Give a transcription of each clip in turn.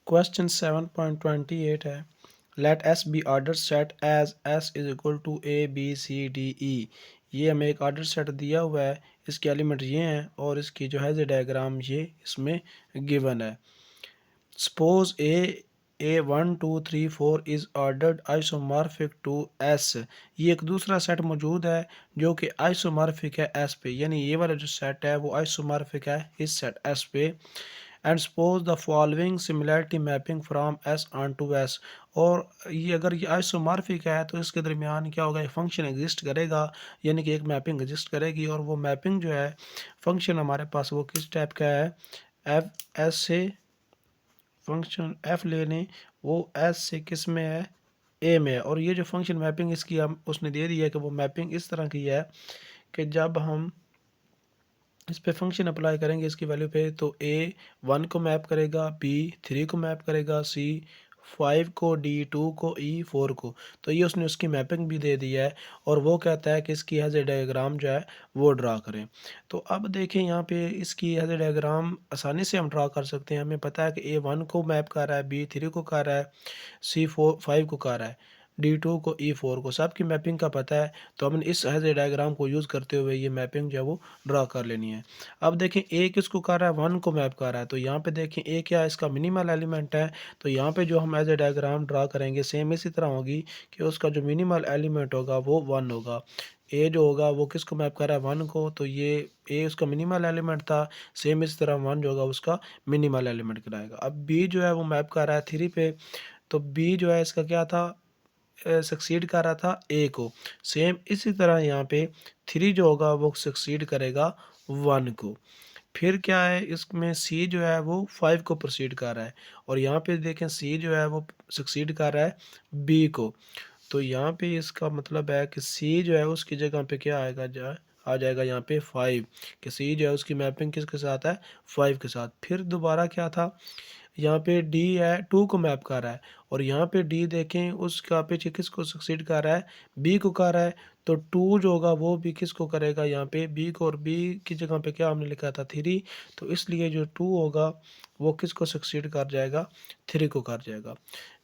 Question 7.28 है, let S be order set as S is equal to A B C D E. ये हमें एक order set दिया हुआ है, इसके एलिमेंट ये हैं और इसकी जो है डायग्राम ये इसमें गिवन है। Suppose A 1 2 3 4 is ordered isomorphic to S. ये एक दूसरा सेट मौजूद है जो कि आइसोमॉर्फिक है एस पे, यानी ये वाला जो सेट है वो आइसोमॉर्फिक है इस सेट एस पे। And suppose the following similarity mapping from S onto S. और ये अगर ये आइसोमॉर्फिक है तो इसके दरमियान क्या होगा, एक फंक्शन एग्जिस्ट करेगा, यानी कि एक मैपिंग एग्जिस्ट करेगी। और वो मैपिंग जो है फंक्शन हमारे पास वो किस टाइप का है, एफ एस से फंक्शन एफ लेने, वो एस से किस में है, ए में है। और ये जो फंक्शन मैपिंग इसकी हम उसने दे दी है कि वो मैपिंग इस तरह की है कि जब हम इस पे फंक्शन अप्लाई करेंगे इसकी वैल्यू पे, तो ए 1 को मैप करेगा, बी 3 को मैप करेगा, सी 5 को, डी 2 को, ई 4 को। तो ये उसने उसकी मैपिंग भी दे दी है और वो कहता है कि इसकी हैज़ डायग्राम जो है वो ड्रा करें। तो अब देखें यहाँ पे इसकी हैज़ डायग्राम आसानी से हम ड्रा कर सकते हैं। हमें पता है कि ए 1 को मैप कर रहा है, बी 3 को कर रहा है, सी 5 को कर रहा है, D2 को, E4 को, सब की मैपिंग का पता है। तो हमने इस हैज़ डायग्राम को यूज़ करते हुए ये मैपिंग जो है वो ड्रा कर लेनी है। अब देखें ए किसको कर रहा है, 1 को मैप कर रहा है। तो यहाँ पे देखें ए क्या है, इसका मिनिमल एलिमेंट है। तो यहाँ पे जो हम एज ए डायग्राम ड्रा करेंगे सेम इसी तरह होगी कि उसका जो मिनिमल एलिमेंट होगा वो 1 होगा। ए जो होगा वो किसको मैप कर रहा है, 1 को। तो ये ए उसका मिनिमल एलिमेंट था, सेम इस तरह 1 जो होगा उसका मिनिमल एलिमेंट कराएगा। अब बी जो है वो मैप कर रहा है 3 पे। तो बी जो है इसका क्या था, सक्सीड कर रहा था ए को। सेम इसी तरह यहाँ पे 3 जो होगा वो सक्सीड करेगा 1 को। फिर क्या है, इसमें सी जो है वो 5 को प्रोसीड कर रहा है। और यहाँ पे देखें सी जो है वो सक्सीड कर रहा है बी को। तो यहाँ पे इसका मतलब है कि सी जो है उसकी जगह पे क्या आएगा, आ जाएगा यहाँ पे 5, कि सी जो है उसकी मैपिंग किसके साथ है, 5 के साथ। फिर दोबारा क्या था, यहाँ पे डी है 2 को मैप कर रहा है। और यहाँ पे डी देखें उसका पीछे किसको सक्सीड कर रहा है, बी को कर रहा है। तो 2 जो होगा वो भी किसको करेगा, यहाँ पे बी को। और बी की जगह पे क्या हमने लिखा था 3, तो इसलिए जो 2 होगा वो किसको सक्सीड कर जाएगा, 3 को कर जाएगा।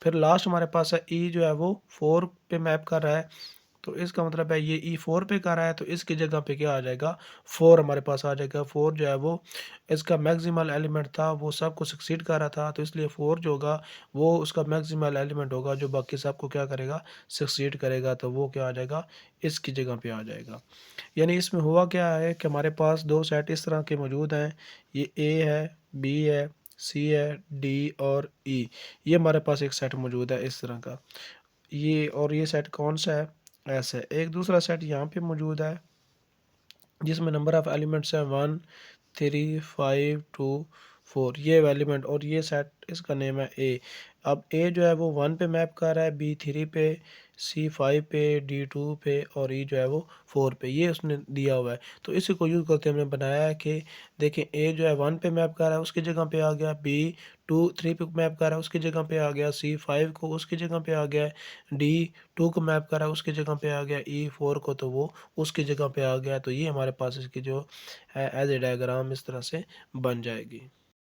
फिर लास्ट हमारे पास है ई जो है वो 4 पे मैप कर रहा है। तो इसका मतलब है ये ई 4 पे कर रहा है, तो इसकी जगह पे क्या आ जाएगा, 4 हमारे पास आ जाएगा। 4 जो है वो इसका मैक्सिमल एलिमेंट था, वो सबको सक्सीड कर रहा था। तो इसलिए 4 जो होगा वो उसका मैक्सिमल एलिमेंट होगा जो बाकी सबको क्या करेगा, सक्सीड करेगा। तो वो क्या आ जाएगा, इसकी जगह पे आ जाएगा। यानी इसमें हुआ क्या है कि हमारे पास दो सेट इस तरह के मौजूद हैं, ये ए है, बी है, सी है, डी और ई। ये हमारे पास एक सेट मौजूद है इस तरह का। ये और ये सेट कौन सा है, ऐसे एक दूसरा सेट यहाँ पे मौजूद है जिसमें नंबर ऑफ एलिमेंट्स है 1 3 5 2 4, ये एलिमेंट। और ये सेट इसका नेम है ए। अब ए जो है वो 1 पे मैप कर रहा है, बी 3 पे, सी 5 पे, डी 2 पे और ई जो है वो 4 पे, ये उसने दिया हुआ है। तो इसी को यूज़ करते हमने बनाया है कि देखें ए जो है 1 पे मैप कर रहा है उसकी जगह पे आ गया, बी 3 पे मैप कर रहा है उसकी जगह पे आ गया, सी 5 को उसकी जगह पे आ गया, डी 2 को मैप कर रहा है उसकी जगह पे आ गया, ई 4 को तो वो उसकी जगह पे आ गया। तो ये हमारे पास इसकी जो है एज ए डायग्राम इस तरह से बन जाएगी।